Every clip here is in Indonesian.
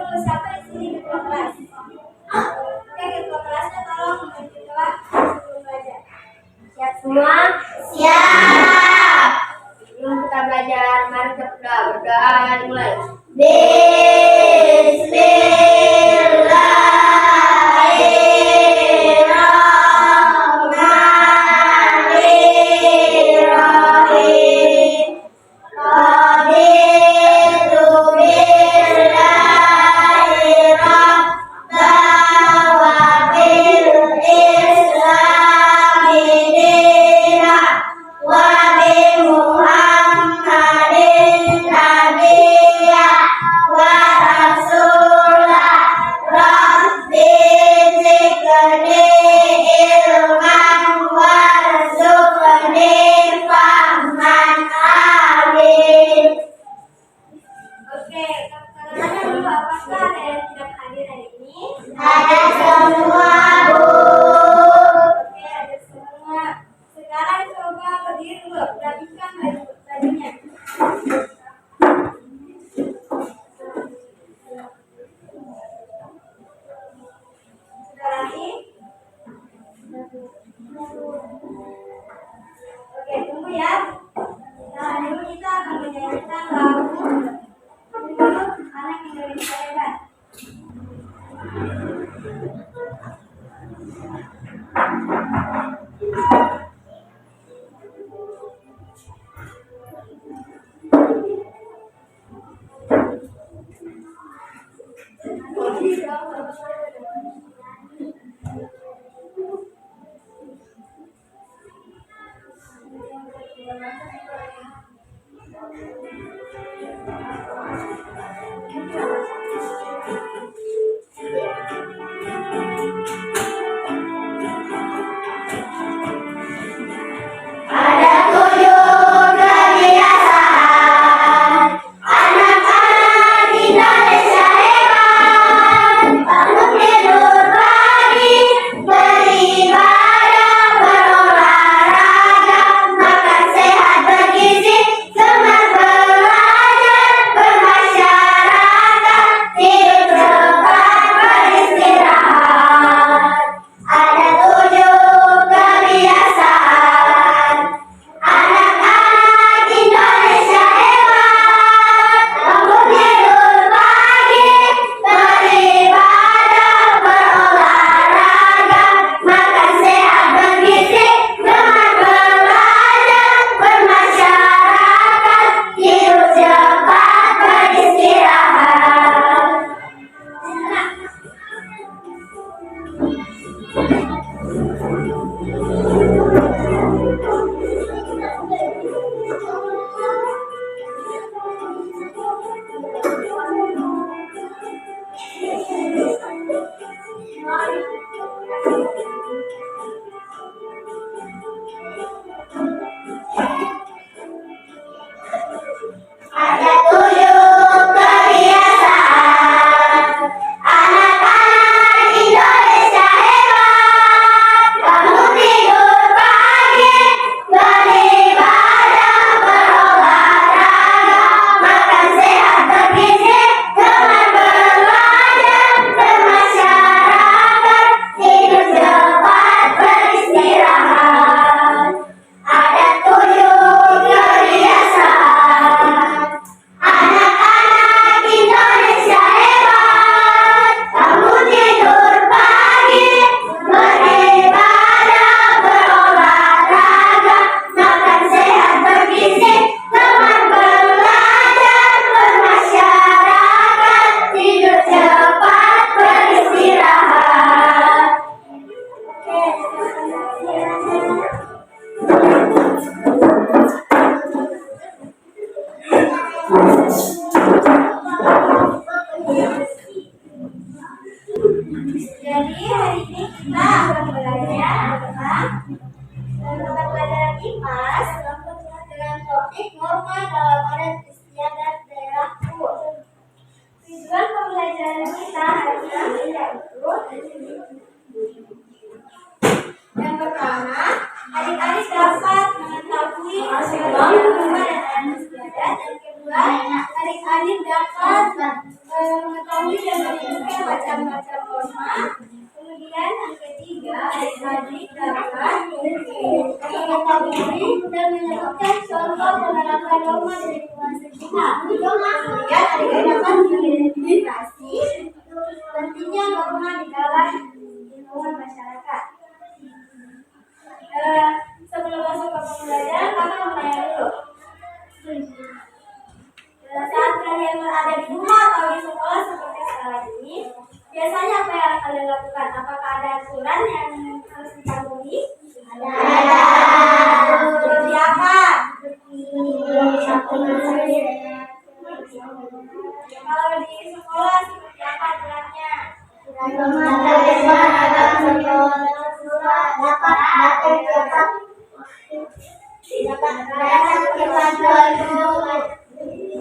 tunggu siapa di sini ketua kelas? Oke, ketua kelasnya tolong memberitahu sebelum belajar. Siap semua? Siap. Sebelum kita belajar, mari kita berdoa. Dimulai. Oke, tunggu ya. Nah, dulu kita akan menyanyikan lagu Anak Indonesia Hebat. Jadi hari ini kita akan belajar tentang mata pelajaran IPAS dengan topik norma dalam adat istiadat dan daerahku. Tujuan pembelajaran kita hari ini yaitu yang pertama, adik-adik dapat mengetahui norma dan adat istiadat. Dan kedua, adik-adik dapat mengetahui mengetahui dan menemukan macam-macam norma. Kemudian yang ketiga, adik-adik dapat mengetahui dan menyebutkan contoh penerapan norma di lingkungan sekitar. Kemudian adik-adik dapat mengidentifikasi pentingnya norma di dalam lingkungan masyarakat. Sebelum masuk ke pembelajaran, kami mau tanya dulu. Saat kalian berada di rumah atau di sekolah seperti sekarang ini, biasanya apa yang kalian lakukan? Apakah ada aturan yang harus dipatuhi? Ada. Seperti apa? Kalau di sekolah seperti apa aturannya?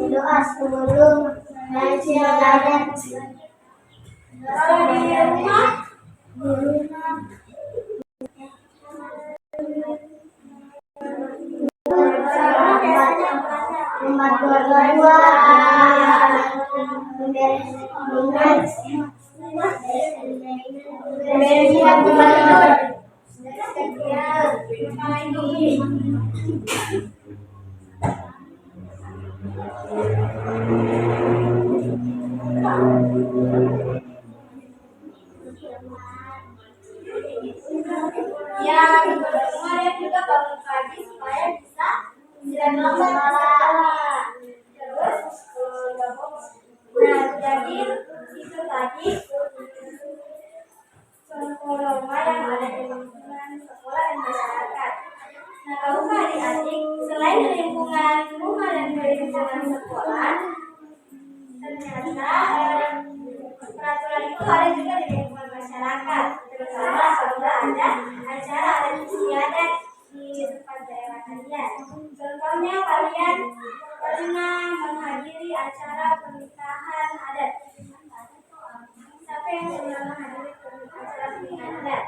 Doa sebelum belajar. Kalau di rumah, ya kemarin juga bangun pagi supaya bisa lambat ke sekolah. Terus nah jadi itu tadi contoh norma yang ada di lingkungan sekolah dan masyarakat. Nah tahukah adik-adik, selain di lingkungan rumah dan di lingkungan sekolah, ternyata peraturan itu ada juga di lingkungan masyarakat, terutama apabila ada acara adat istiadat di tempat daerah kalian. Contohnya kalian pernah menghadiri acara pernikahan adat. Siapa yang pernah menghadiri acara pernikahan adat?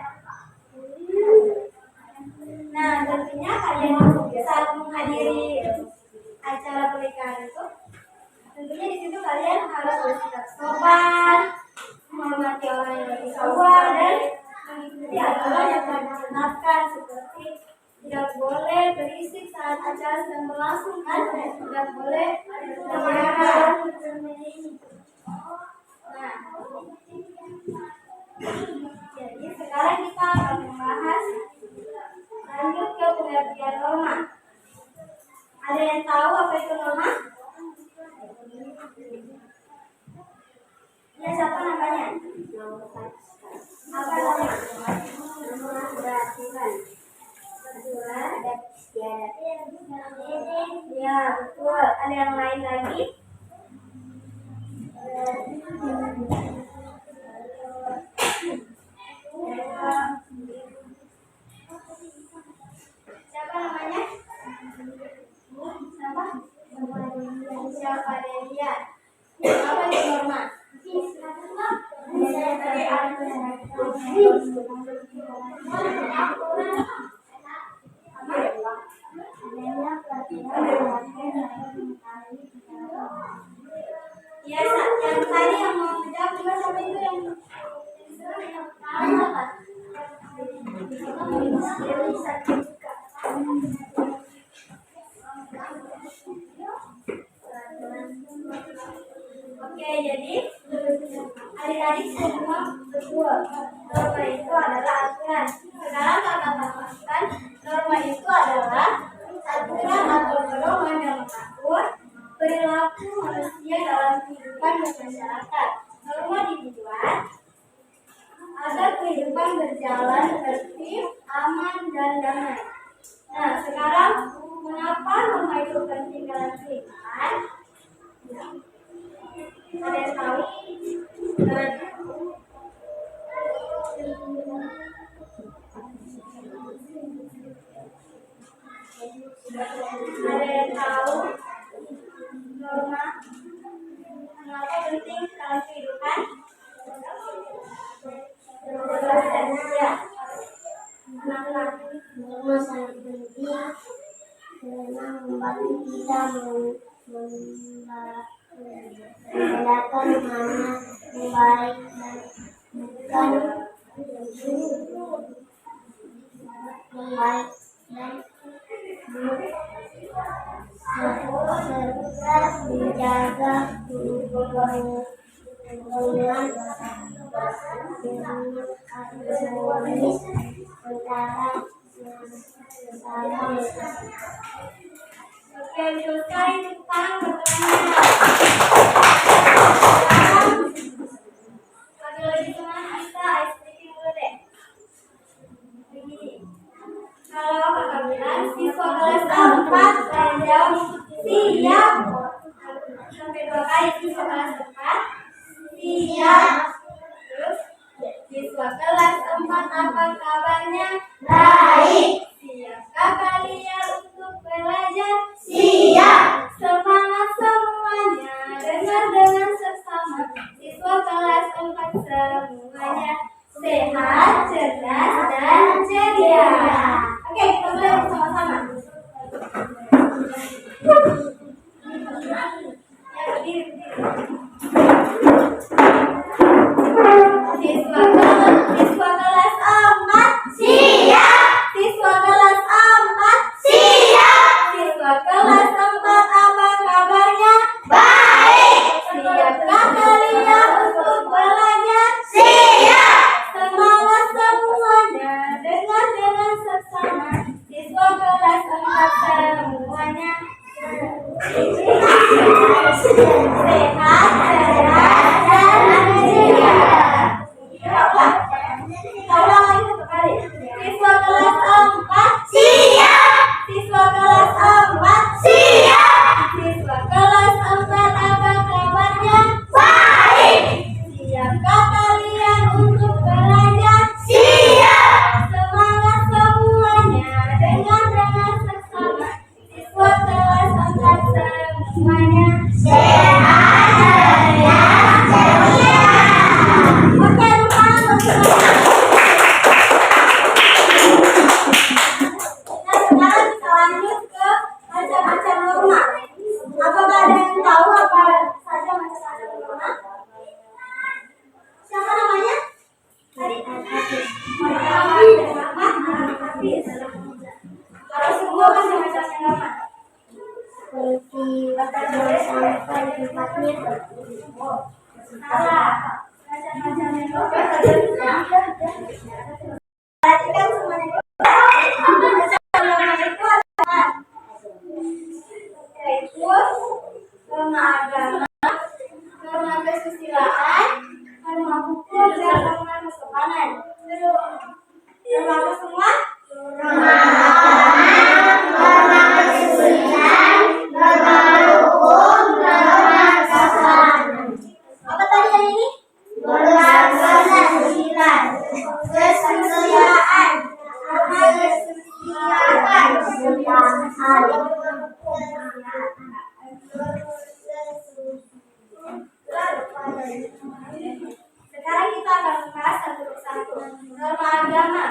Nah, tentunya kalian saat menghadiri acara pernikahan itu, tentunya di situ kalian harus bersikap sopan, menghormati orang yang lebih tua dan mengikuti aturan yang telah ditetapkan, seperti tidak boleh berisik saat acara sedang berlangsung kan, tidak boleh berbicara. Nah, jadi sekarang kita akan membahas lanjut ke pengertian norma. Ada yang tahu apa itu norma? Ya, siapa namanya? Apa norma? Peraturan. Adat istiadat. Ya, betul. Ada yang lain lagi? Siapa namanya? Siapa Delia? Apa itu norma? Ya, yang tadi yang mau menjawab juga siapa itu yang apa? Oke, jadi adik-adik semua betul. Norma itu adalah aturan. Sekarang kakak tambahkan, norma itu adalah aturan atau pedoman yang mengatur perilaku manusia dalam kehidupan masyarakat. Norma dibuat agar kehidupan berjalan tertib, aman, dan damai. Nah, sekarang mengapa norma itu penting dalam kehidupan? Ada yang tahu? Ada yang tahu norma mengapa penting dalam kehidupan? Ya, Norma sangat penting karena membantu kita membedakan mana baik dan bukan yang baik dan buruk, serta menjaga hubungan harmonis antara sesama. Oke, selesai tentang pertanyaan. Lagi semangat kita ice breaking dulu deh. Begini. Kalau kakak bilang siswa kelas 4 saya jawab siap. Sampai 2 kali siswa kelas 4 siap. Terus siswa kelas 4 apa kabarnya? Baik. Siapkah kalian untuk belajar? Siap. Semangat semuanya, dengar dengan seksama. Siswa kelas 4 semuanya sehat, cerdas, dan ceria. Oke, kita mulai bersama-sama. Ya, berdiri. Siswa kelas 4 siap. Siswa kelas 4 siap. Siswa kelas 4 apa kabarnya? Baik. Siapkah kalian untuk belajar? Siap. Semangat semuanya, dengar dengan seksama. Siswa kelas 4 semuanya sehat, cerdas, dan ceria. Siswa kelas 4 siap. Siswa kelas 4 siap. Siswa kelas 4 apa kabarnya? Baik. Siapkah kalian untuk belajar? Siap. Semangat semuanya, dengar dengan seksama. Siswa kelas 4 semuanya sehat, cerdas, ceria. Oke, sekarang kita lanjut ke macam-macam norma. Apakah ada yang tahu apa saja macam-macam norma? Siapa namanya? Tadi kalau semua macam-macam norma. Seperti sampai tempatnya. Salah. Macam-macam norma. Perhatikan semuanya. Yaitu norma agama, norma kesusilaan, norma hukum, dan norma kesopanan. Norma apa semua? Norma kesusilaan, norma hukum, norma kesopanan. Apa tadi yang ini? Norma kesusilaan. Kesusilaan. Norma kesusilaan. Sekarang kita akan membahas satu persatu. Norma agama.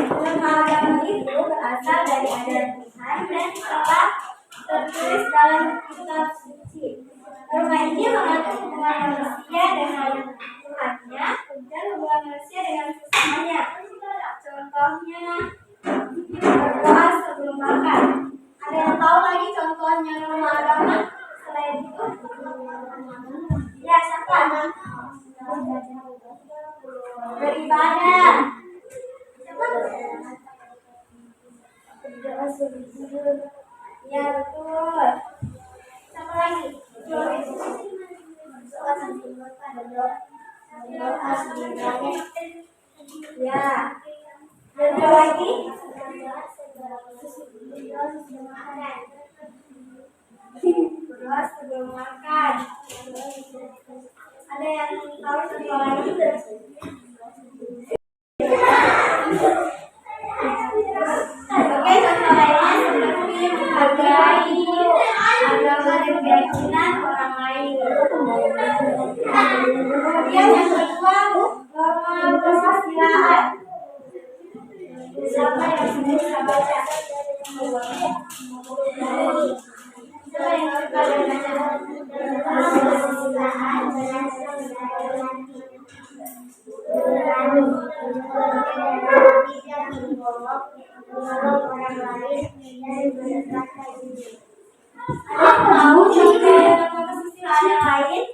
Norma agama itu berasal dari ajaran Tuhan dan telah tertulis dalam kitab suci. Norma ini mengatur hubungan manusia dengan Tuhannya dan hubungan manusia dengan sesamanya. Contohnya berdoa sebelum makan. Ada yang tahu lagi contohnya norma agama selain itu? Ya, siapa? Beribadah. Ya, betul. Siapa lagi? Ya. Ada lagi? Berdoa sebelum makan. Ada yang tahu contoh lagi? Oke, contoh lainnya seperti menghargai agama dan keyakinan orang lain. Kemudian yang kedua, norma kesusilaan. Siapa yang bisa baca? Siapa yang bisa baca? Berani tidak menolong orang lain dan berkata jujur. Ada yang tahu contoh norma kesusilaan yang lain?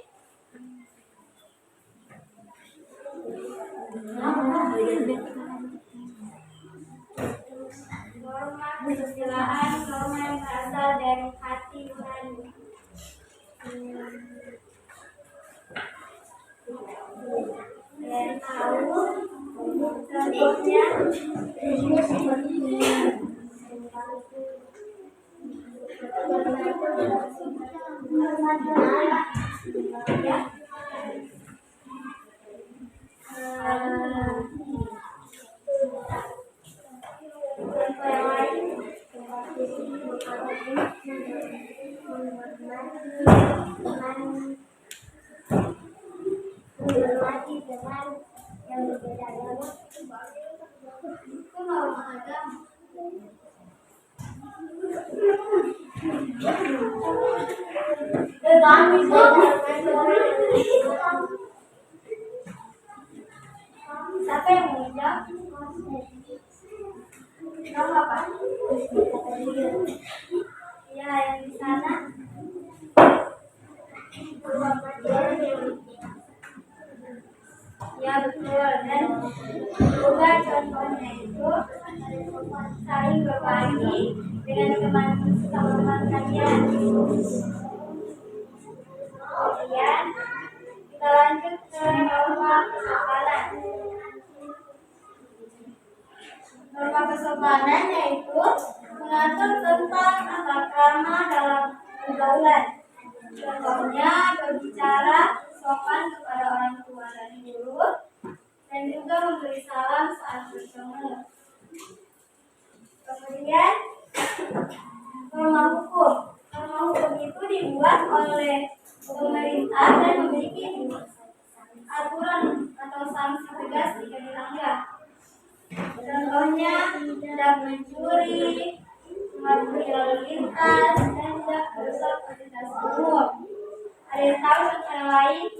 Norma kesusilaan, norma yang berasal dari hati nurani. Ada yang tahu contohnya? Ini seperti Ya. Contoh yang lain? menghormati teman yang berbeda agama. Itu norma agama. Siapa yang mau jawab? Kamu apa? Ya, yang di sana. Ya, betul. Dan juga contohnya itu saling berbagi dengan teman teman kalian. Kemudian kita lanjut ke norma kesopanan. Norma kesopanan yaitu mengatur tentang tata krama dalam pergaulan. Contohnya berbicara sopan kepada orang tua dan guru, dan juga memberi salam saat bertemu. Kemudian norma hukum. Norma hukum itu dibuat oleh pemerintah dan memiliki aturan atau sanksi tegas jika dilanggar. Contohnya tidak mencuri, mematuhi lalu lintas, dan tidak merusak fasilitas umum. Ada yang tahu contoh yang lain?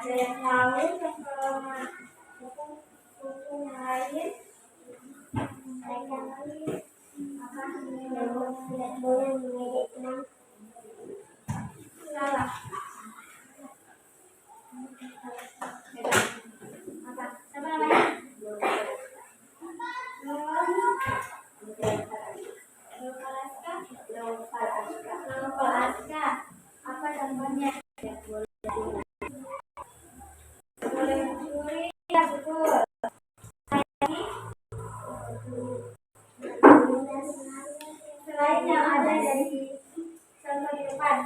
Ada yang tahu contoh hukum yang lain? Tidak boleh mengejek teman. Salah. Apa? Siapa namanya? Nopal Aska. Apa contohnya? Boleh mencuri, ya betul. Selain yang ada dari contoh di depan.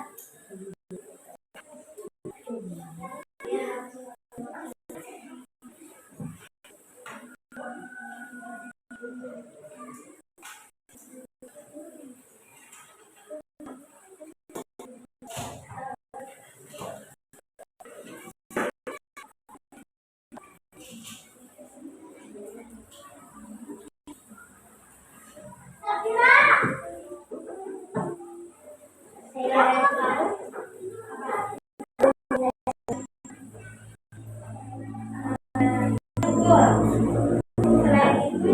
Saya ada yang tahu? Betul. Selain itu,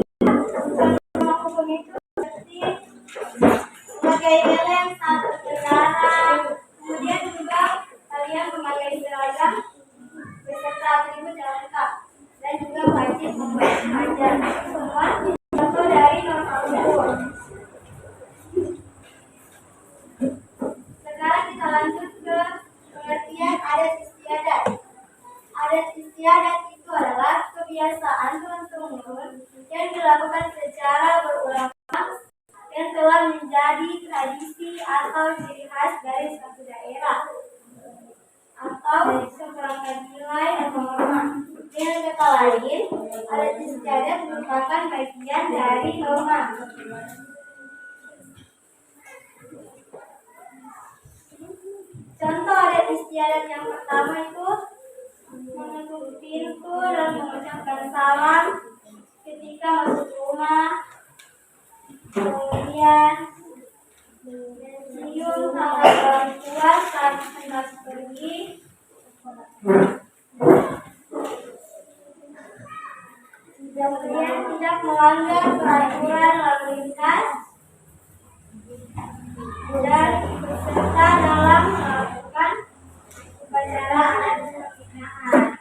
norma hukum itu seperti memakai nilai yang sangat berkendara, kemudian juga kalian memakai seragam beserta atribut yang lengkap, dan juga wajib membayar pajak. Semua contoh dari norma hukum. Sekarang kita lanjut ke atau seperangkat nilai atau norma. Dengan kata lain, adat istiadat merupakan bagian dari norma. Contoh adat istiadat yang pertama itu mengetuk pintu dan mengucapkan salam ketika masuk rumah, kemudian mencium tangan orang tua saat hendak pergi, kemudian tidak melanggar peraturan lalu lintas, dan berserta dalam melakukan upacara adat pernikahan.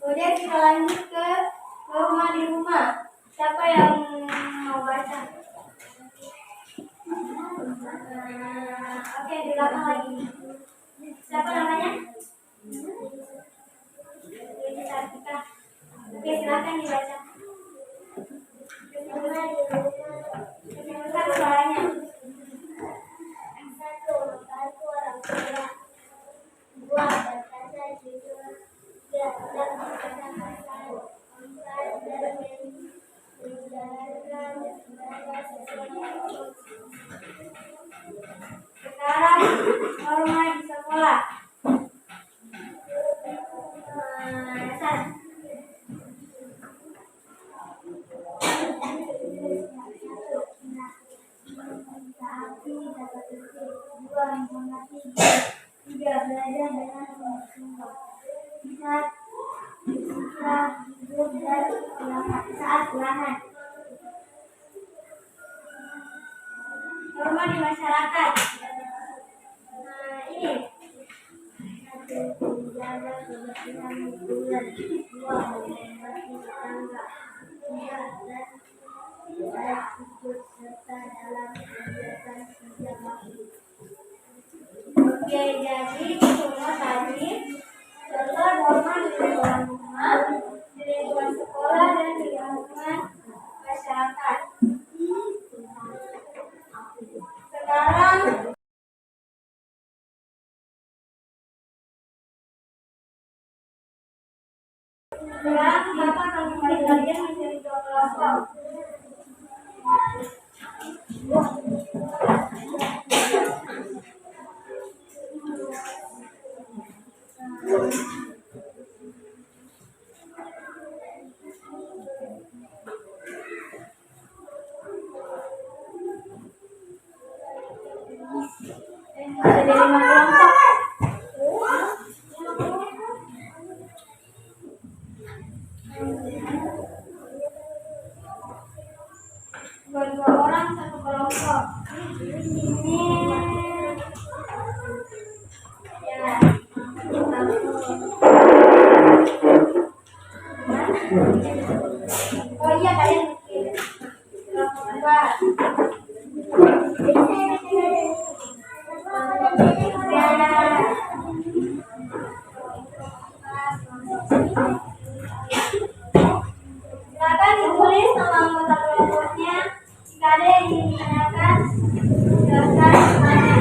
Kemudian kita lanjut ke norma di rumah. Siapa yang mau baca? Oke, di belakang lagi. Siapa namanya? Sartika. Oke, silakan dibaca. Kesimpulan suaranya. 1. Membantu orang tua. 2. Berkata jujur. 3. Tidak mengkata-kata. 4. Menjalankan ibadah sesuai hukum. Sekarang norma di sekolah. Dasar. Taati dapat bersih. 2. Menghormati. 3. Belajar dengan sungguh-sungguh. 4. Bersikap hidup dan saat ulangan. Norma di masyarakat. Ini 1. Menjaga kebersihan lingkungan. 2. Menghormati tetangga. 3. Dan baik ikut serta dalam kegiatan setiap waktu. Oke, jadi semua tadi contoh norma di lingkungan rumah, di lingkungan sekolah, dan di lingkungan masyarakat. Sekarang Bapak akan memberi bagian mencari dua kelompok. Ada 5 kelompok. Dua orang satu kelompok. Ini ya. Oh iya, kalian bikin kelompok dua. Silakan ditulis nama anggota kelompoknya. Jika ada yang ingin ditanyakan, silakan tanya.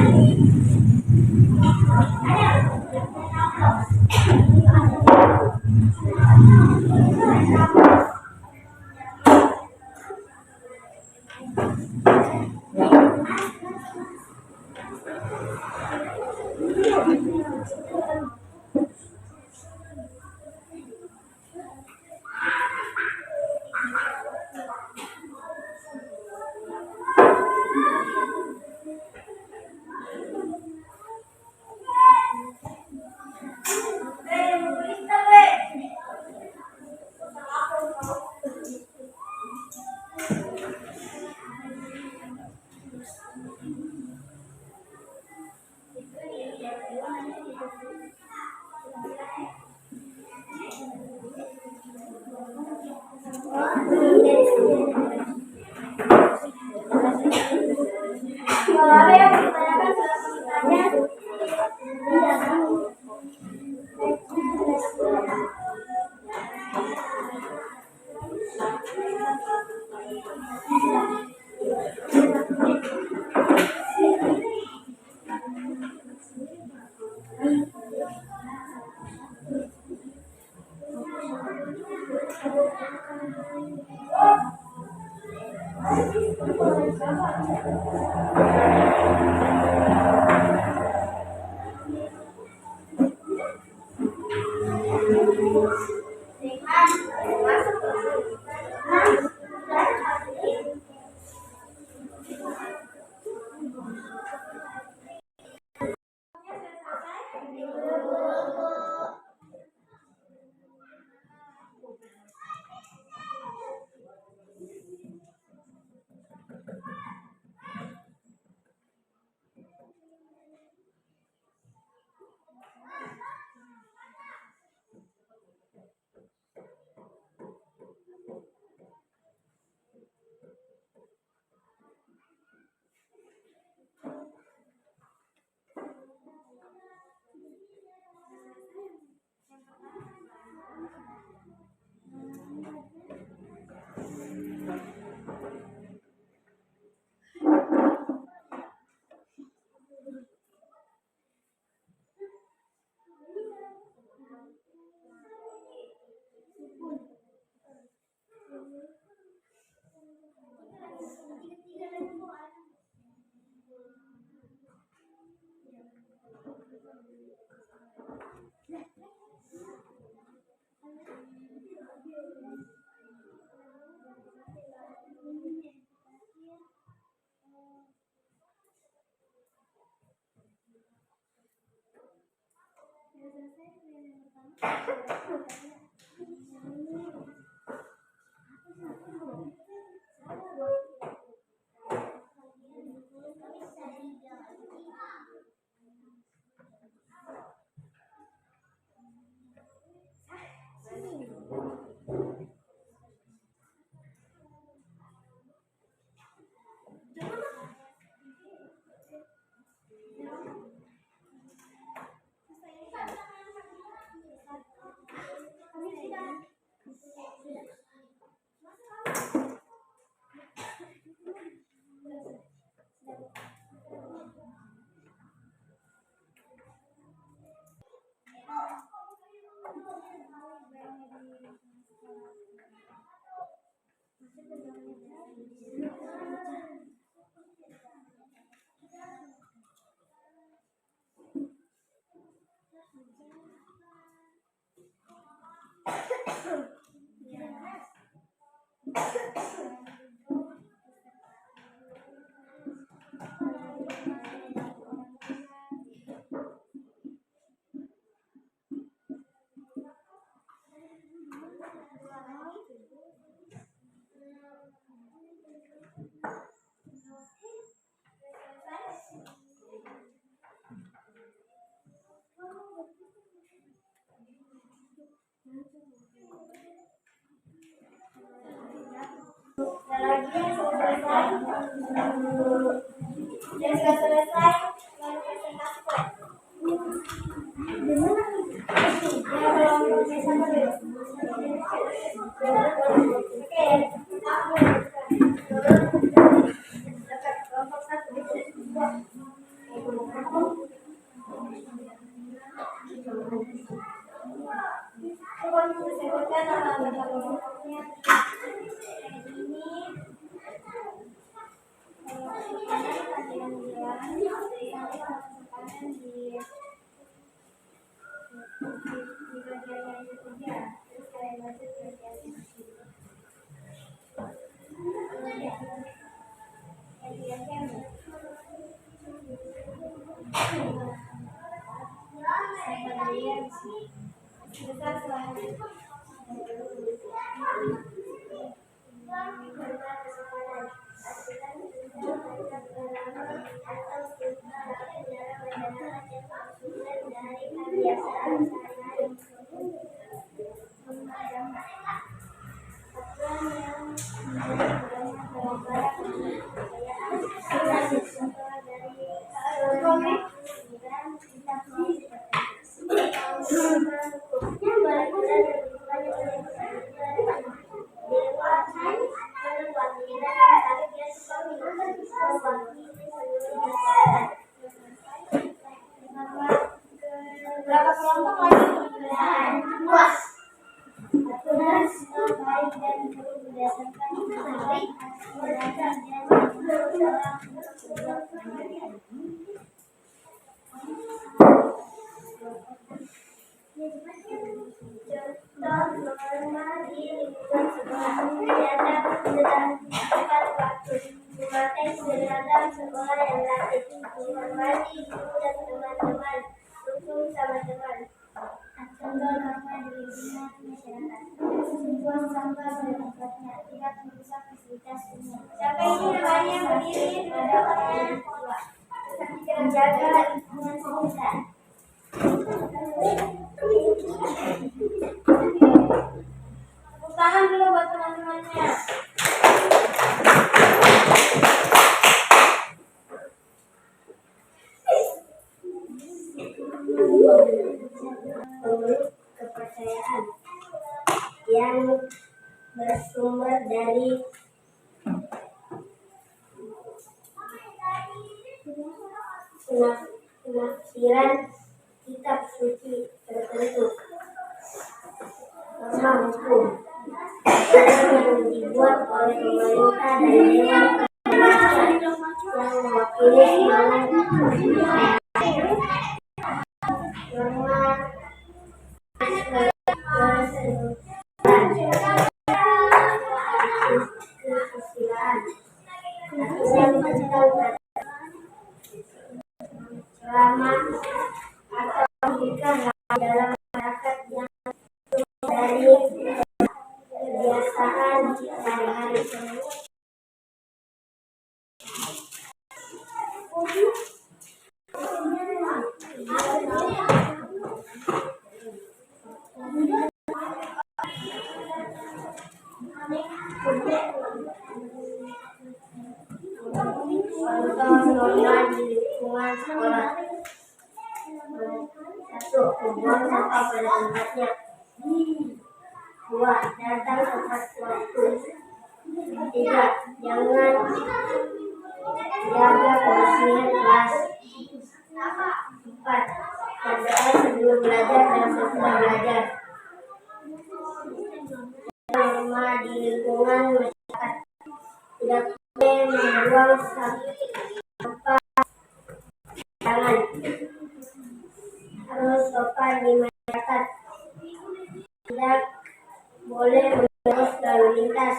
Kalau ada yang ditanyakan, silakan bertanya. Lagi yang sudah selesai, yang sudah selesai, lalu presentasi. Ya, kalau bisa boleh. Oke, dapat kelompok satu. Sebutkan nama kelompoknya. Berapa kelompok lagi? Dua. agama baik dan buruk berdasarkan baik berdasarkan dan contoh norma di lingkungan sekolah ternyata sudah tepat waktu memakai seragam sekolah yang rapi, menghormati guru dan teman-teman, rukun sama teman. Contoh norma di lingkungan masyarakat: membuang sampah pada tempatnya, tidak merusak fasilitas umum. Siapa ini namanya berdiri pada orangnya? Menjaga lingkungan sekitar. Tepuk tangan dulu buat teman-temannya. Kepercayaan yang bersumber dari penafsiran kitab suci tertentu, norma hukum yang dibuat oleh pemerintah dan dewan perwakilan yang mewakili semangat norma kesusilaan, aturan tentang ceramah atau pendidikan dalam masyarakat yang dari kebiasaan sehari-hari. Contoh norma di lingkungan sekolah: 1. Membuang sampah pada tempatnya. 2. Datang tepat waktu. 3. Jangan jaga kebersihan kelas. 4. Berdoa sebelum belajar dan sesudah belajar. Norma di lingkungan masyarakat: tidak boleh membuang sampah jangan, harus sopan di masyarakat, tidak boleh menerus lalu lintas,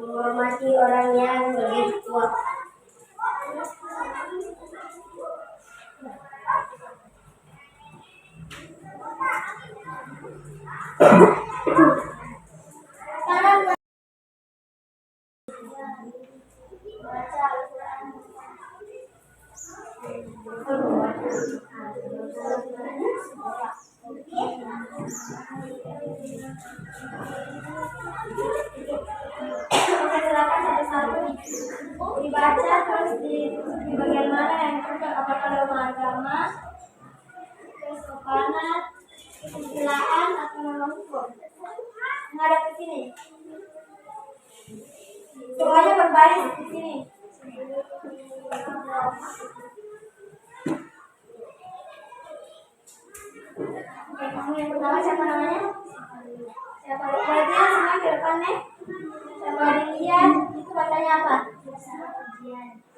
menghormati orang yang lebih tua. Silakan satu-satu dibaca, terus di bagian mana yang cocok, apakah norma agama, kesopanan, kesusilaan, atau norma hukum. Menghadap ke sini. Semuanya berbaris di sini. Oke, kamu yang pertama siapa namanya? Siapa? Perhatian semua ke depan nih. Siapa dilihat itu bacanya apa?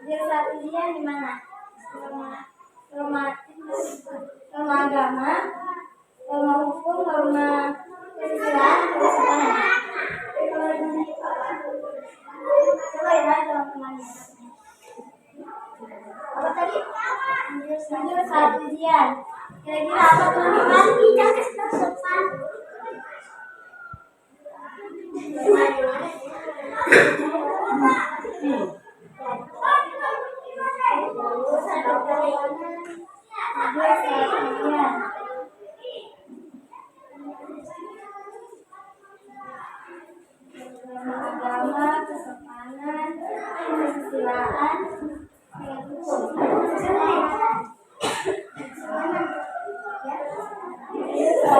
Zirsa ujian di mana? Norma agama, norma hukum, norma kesusilaan, kesopanan. Coba ya teman-temannya. Apa tadi? Zirsa ujian. Kira-kira apa teman-teman? Sopan. Agama, kesopanan, kesusilaan,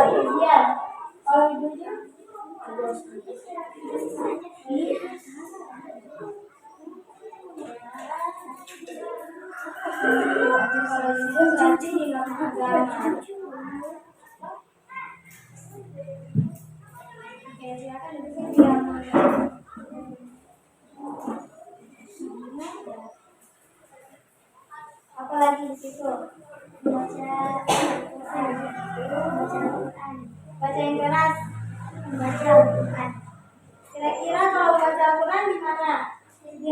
ujian. Kalau ibunya kalau itu berarti di norma agama. Oke, silakan duduk di halaman. Apa lagi di situ? Baca Al-Quran. Baca yang keras. Baca Al-Quran. Kira-kira kalau baca Al-Quran di mana? Di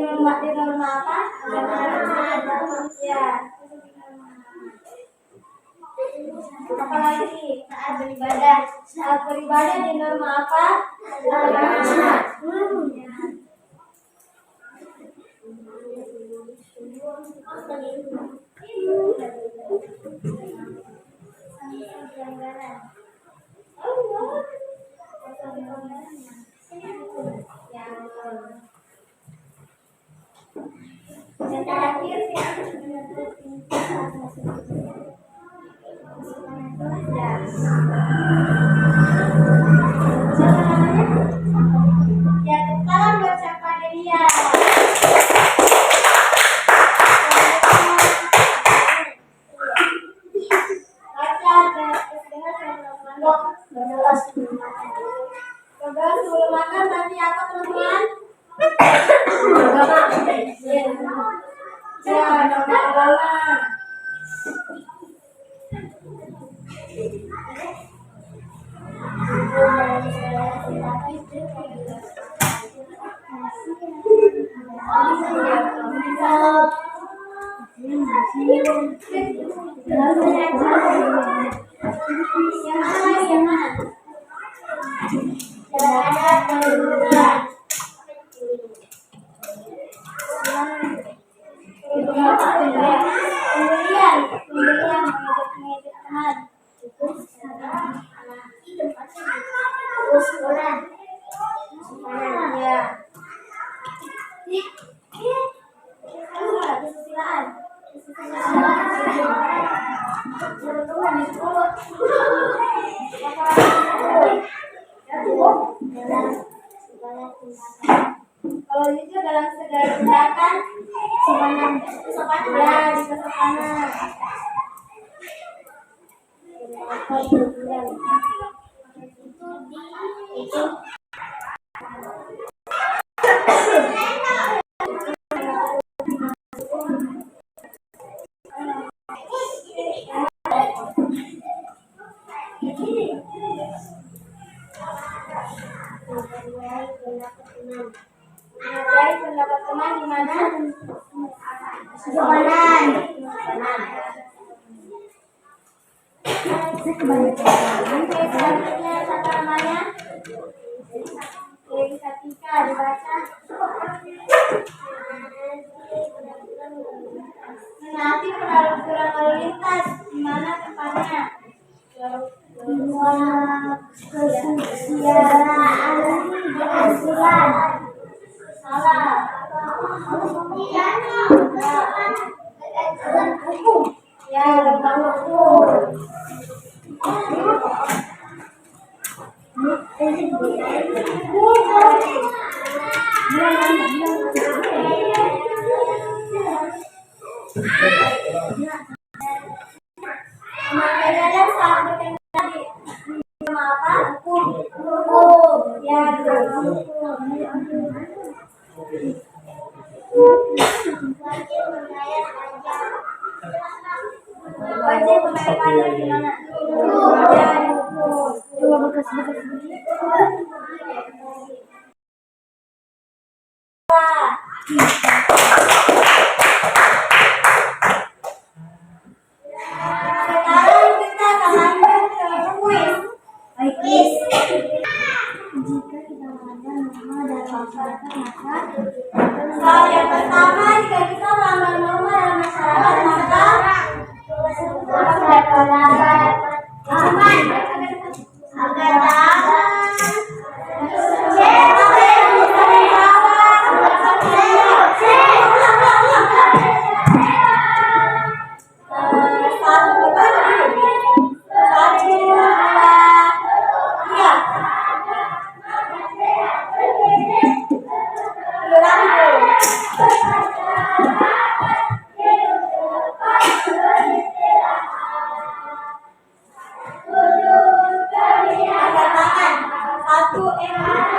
norma apa? Ya. Apa lagi? Saat beribadah. Saat beribadah di norma apa? Yang terakhir ya sekarang baca pada dia. Baca dengan pondok berdoa sebelum makan nanti apa teman-teman? Ya, doa-doa. Kalau itu dalam segala tindakan sopan ya di kesopanan. Itu menghargai pendapat teman di mana? Sopanan. Selanjutnya siapa namanya? Dewi Satika dibaca. Menaati peraturan lalu lintas di mana tempatnya? Salah. Ya, lembang hukum. Makanya saat berkendara di apa? Hukum. Ya, hukum. Wajib membayar pajak di mana? Ya, hukum. Coba bekas-bekas. Sekarang kita akan lanjut ke kuis. Kuis. Jika kita melanggar norma dalam masyarakat, maka soal yang pertama, jika kita melanggar norma dalam masyarakat, maka angkat tangan. 1 M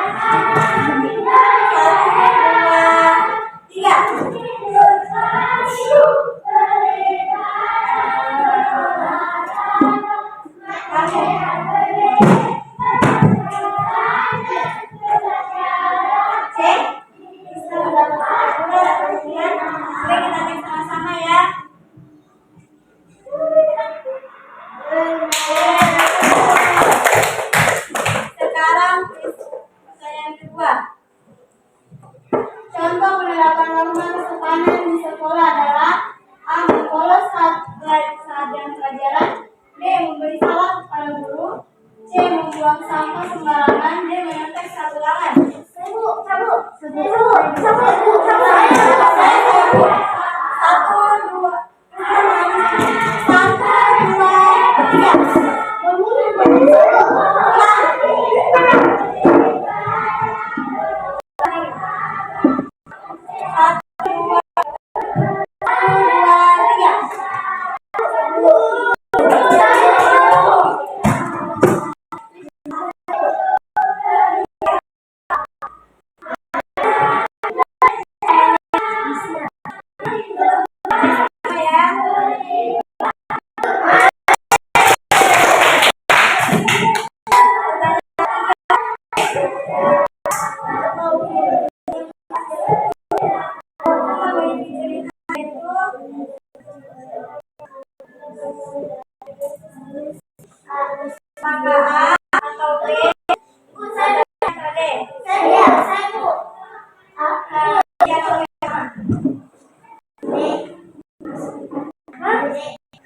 membuang sampah sembarangan dan menyontek satu tangan. Sabu. Satu, dua, tiga. Maka A atau B?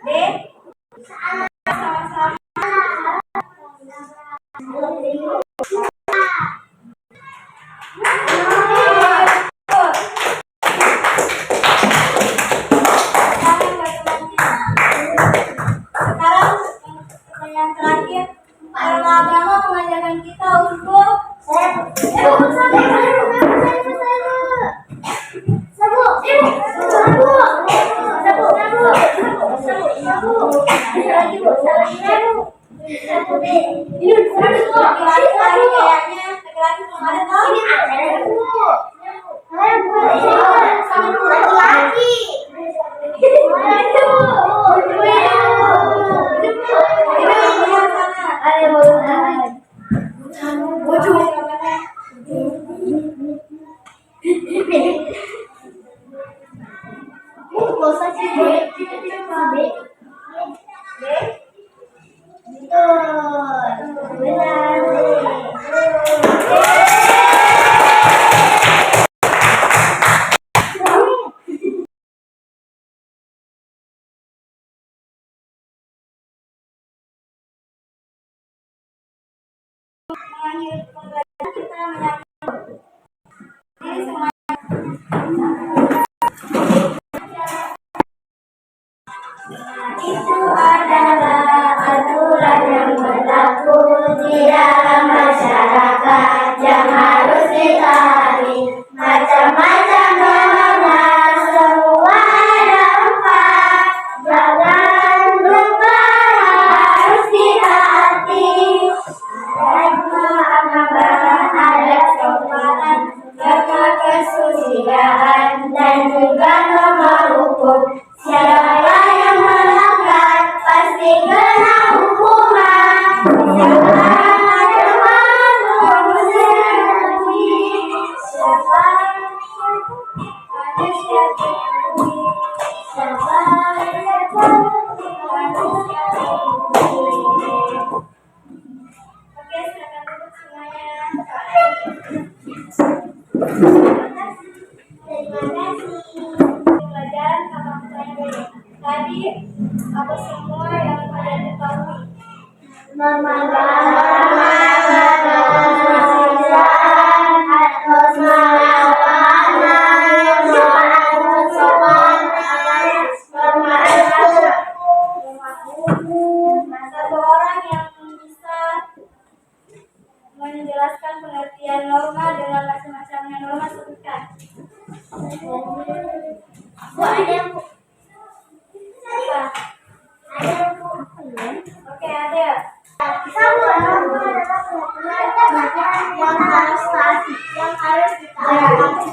B. Sama-sama. Sekarang yang terakhir, karena agama mengajarkan kita untuk laki-laki kayaknya laki-laki belum ada tahu. Mengakhiri pembelajaran kita menyambut diri semua. Itu adalah aturan yang berlaku di dalam masyarakat yang harus ditaati. Macam-macam norma, semua ada 4. Jangan lupa harus ditaati. Ada sopan, jaga kesucian, dan juga norma hukum. Siapa yang melanggar pasti kena hukuman. Jangan ada manusia siapa manusia siapa manusia. Oke, silakan duduk semuanya. Terima kasih. Pelajaran sama saya. Tadi apa semua yang kalian ketahui? Norma satu orang yang bisa menjelaskan pengertian norma dengan macam-macamnya norma sebutkan. Bu, ada Bu. Siapa? Ada Bu. Oke, ada. Sabu norma adalah pengertian yang harus taati, yang harus ditaati.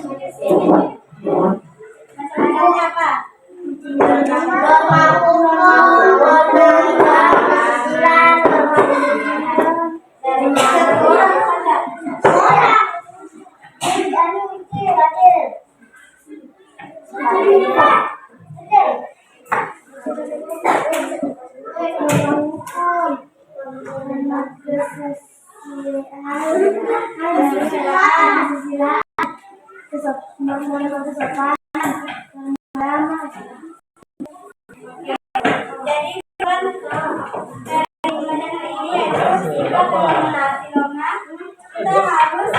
Macam-macamnya apa? Norma umum, norma aturan, dari satu orang saja. Orang. Jadi kan dari pelajaran hari ini ya, menaati norma, kita harus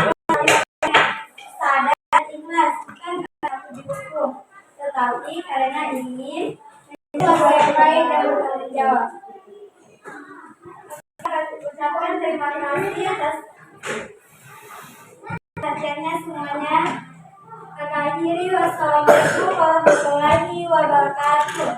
sadar dan ikhlas, bukan karena aku dihukum, tetapi karena ingin menjadi yang baik dan bertanggung jawab. Ucapkan terima kasih atas perhatiannya semuanya. Kita akhiri, wassalamualaikum warahmatullahi wabarakatuh.